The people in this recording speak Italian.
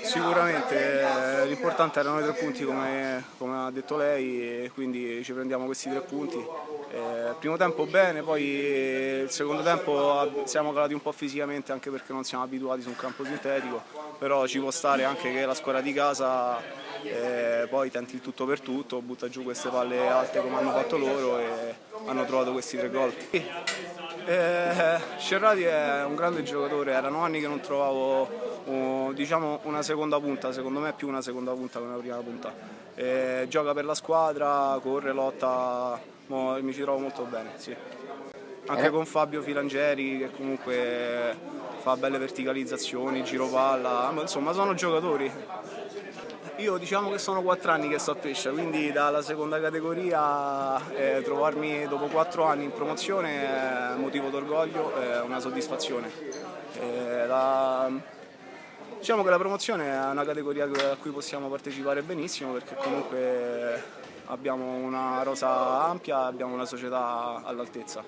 Sicuramente l'importante erano i 3 punti come ha detto lei, e quindi ci prendiamo questi 3 punti. Il primo tempo bene, poi il secondo tempo siamo calati un po' fisicamente anche perché non siamo abituati su un campo sintetico, però ci può stare anche che la squadra di casa poi tenti il tutto per tutto, butta giù queste palle alte come hanno fatto loro e hanno trovato questi 3 gol. Scerrati è un grande giocatore, erano anni che non trovavo diciamo una seconda punta, secondo me è più una seconda punta che una prima punta. Gioca per la squadra, corre, lotta, mi ci trovo molto bene, sì. Anche con Fabio Filangieri che comunque fa belle verticalizzazioni, giro palla, ma insomma sono giocatori. Io diciamo che sono 4 anni che sto a Pescia, quindi dalla seconda categoria trovarmi dopo 4 anni in promozione è un motivo d'orgoglio, è una soddisfazione. Diciamo che la promozione è una categoria a cui possiamo partecipare benissimo perché comunque abbiamo una rosa ampia, abbiamo una società all'altezza.